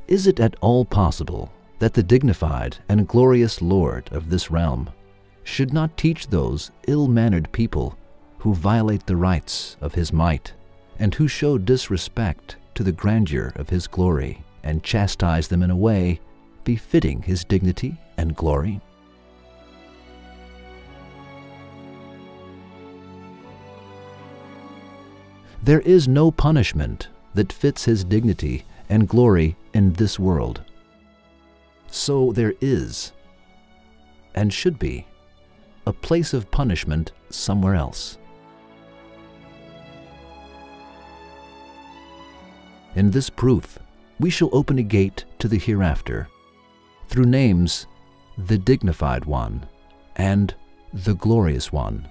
Is it at all possible that the dignified and glorious Lord of this realm should not teach those ill-mannered people who violate the rights of his might and who show disrespect to the grandeur of his glory and chastise them in a way befitting his dignity and glory? There is no punishment that fits his dignity and glory in this world. So there is, and should be, a place of punishment somewhere else. In this proof, we shall open a gate to the hereafter through names the Dignified One and the Glorious One.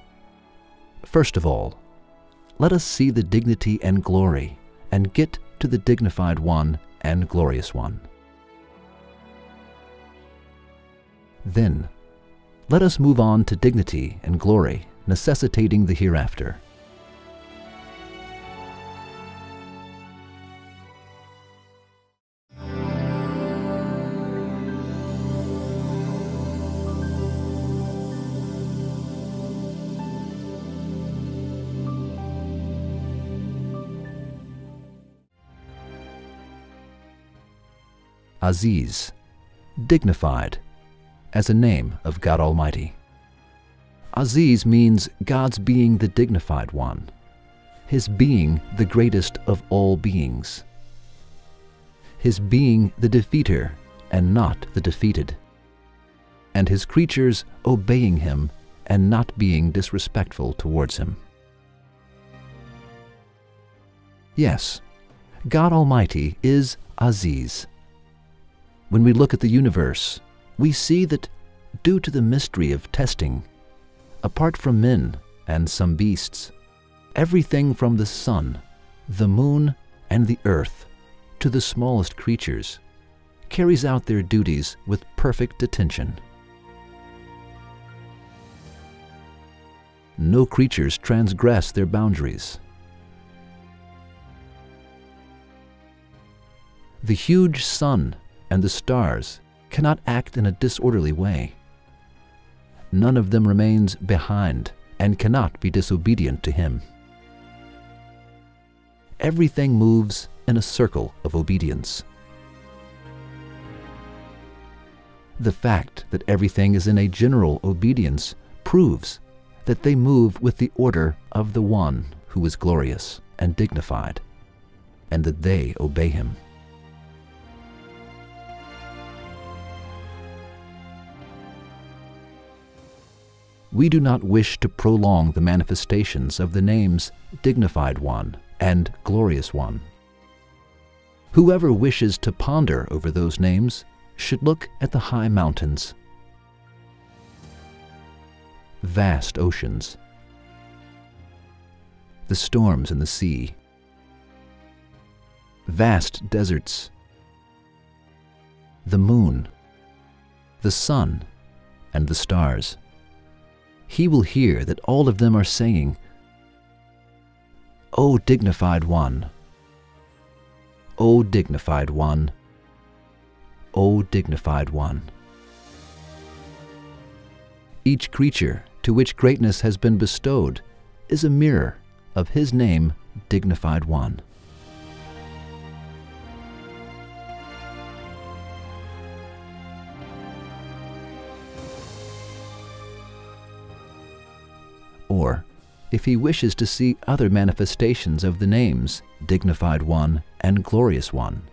First of all, let us see the dignity and glory and get to the Dignified One and Glorious One. Then, let us move on to dignity and glory necessitating the hereafter. Aziz, dignified, as a name of God Almighty. Aziz means God's being the dignified one, his being the greatest of all beings, his being the defeater and not the defeated, and his creatures obeying him and not being disrespectful towards him. Yes, God Almighty is Aziz. When we look at the universe, we see that, due to the mystery of testing, apart from men and some beasts, everything from the sun, the moon, and the earth, to the smallest creatures, carries out their duties with perfect attention. No creatures transgress their boundaries. The huge sun and the stars cannot act in a disorderly way. None of them remains behind and cannot be disobedient to him. Everything moves in a circle of obedience. The fact that everything is in a general obedience proves that they move with the order of the One who is glorious and dignified, and that they obey him. We do not wish to prolong the manifestations of the names Dignified One and Glorious One. Whoever wishes to ponder over those names should look at the high mountains, vast oceans, the storms in the sea, vast deserts, the moon, the sun, and the stars. He will hear that all of them are saying, "O Dignified One, O Dignified One, O Dignified One." Each creature to which greatness has been bestowed is a mirror of his name, Dignified One. Or, if he wishes to see other manifestations of the names Dignified One and Glorious One,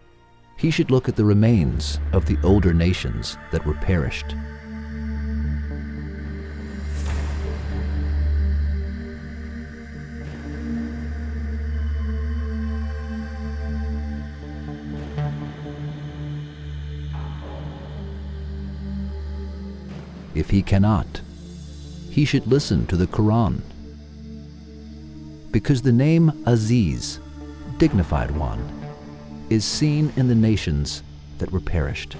he should look at the remains of the older nations that were perished. If he cannot, he should listen to the Quran, because the name Aziz, Dignified One, is seen in the nations that were perished.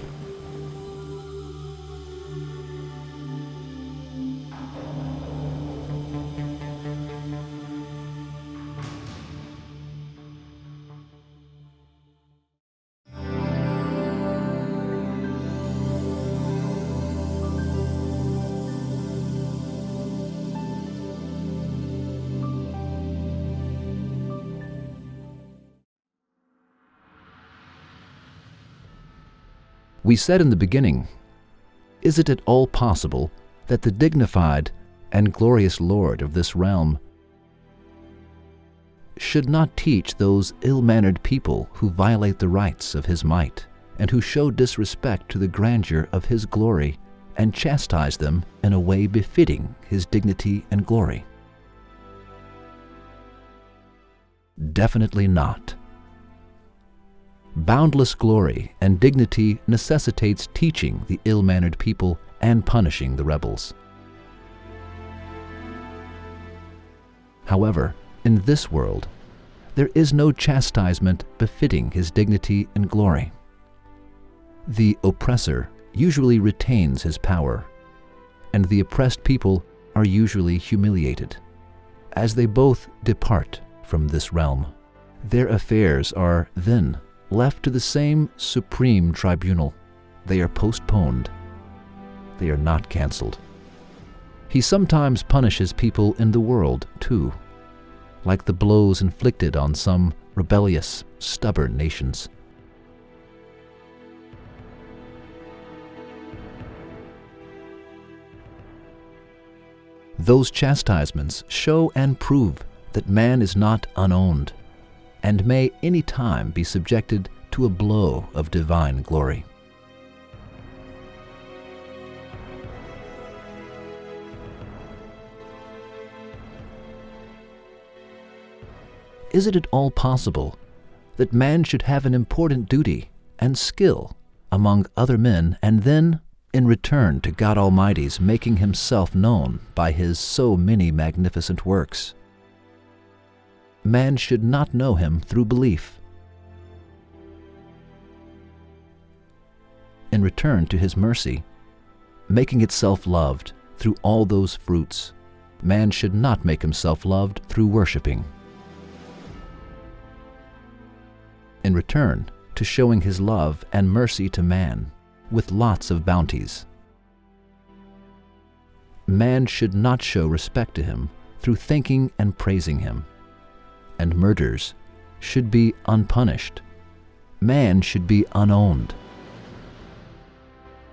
We said in the beginning, is it at all possible that the dignified and glorious Lord of this realm should not teach those ill-mannered people who violate the rights of his might and who show disrespect to the grandeur of his glory and chastise them in a way befitting his dignity and glory? Definitely not. Boundless glory and dignity necessitates teaching the ill-mannered people and punishing the rebels. However, in this world, there is no chastisement befitting his dignity and glory. The oppressor usually retains his power, and the oppressed people are usually humiliated. As they both depart from this realm, their affairs are then left to the same supreme tribunal. They are postponed. They are not cancelled. He sometimes punishes people in the world, too, like the blows inflicted on some rebellious, stubborn nations. Those chastisements show and prove that man is not unowned, and may any time be subjected to a blow of divine glory. Is it at all possible that man should have an important duty and skill among other men, and then, in return to God Almighty's making himself known by his so many magnificent works, man should not know him through belief? In return to his mercy, making itself loved through all those fruits, man should not make himself loved through worshiping. In return to showing his love and mercy to man with lots of bounties, man should not show respect to him through thanking and praising him. And murders should be unpunished. Man should be unowned.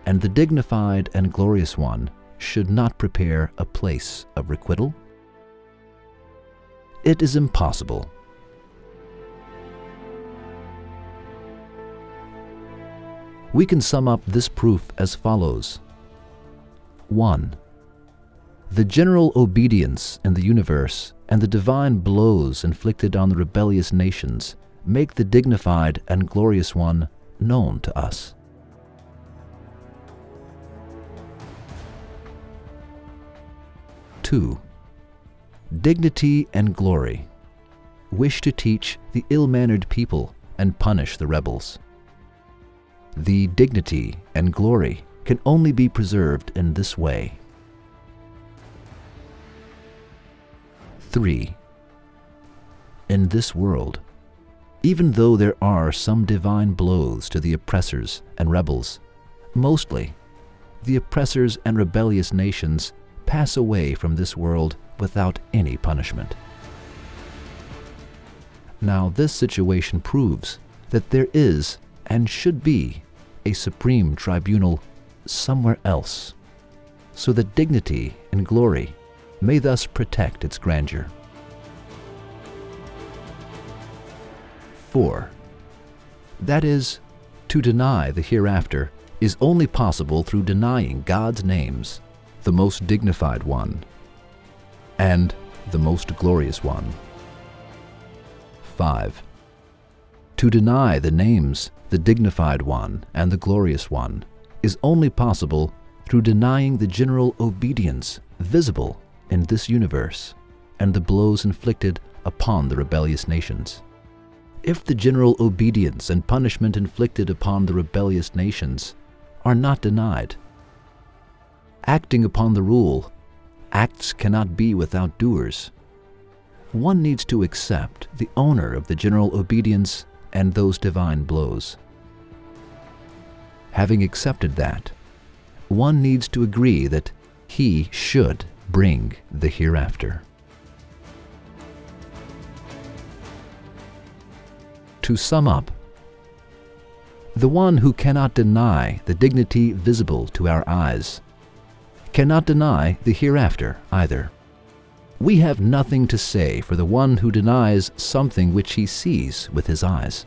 And the dignified and glorious one should not prepare a place of requital? It is impossible. We can sum up this proof as follows. 1. The general obedience in the universe and the divine blows inflicted on the rebellious nations make the dignified and glorious one known to us. 2. Dignity and glory wish to teach the ill-mannered people and punish the rebels. The dignity and glory can only be preserved in this way. 3. In this world, even though there are some divine blows to the oppressors and rebels, mostly the oppressors and rebellious nations pass away from this world without any punishment. Now, this situation proves that there is and should be a supreme tribunal somewhere else, so that dignity and glory may thus protect its grandeur. 4. That is, to deny the hereafter is only possible through denying God's names, the most dignified one and the most glorious one. 5. To deny the names, the dignified one and the glorious one, is only possible through denying the general obedience visible in this universe and the blows inflicted upon the rebellious nations. If the general obedience and punishment inflicted upon the rebellious nations are not denied, acting upon the rule, acts cannot be without doers. One needs to accept the owner of the general obedience and those divine blows. Having accepted that, one needs to agree that he should bring the hereafter. To sum up, The one who cannot deny the dignity visible to our eyes cannot deny the hereafter either. We have nothing to say for the one who denies something which he sees with his eyes.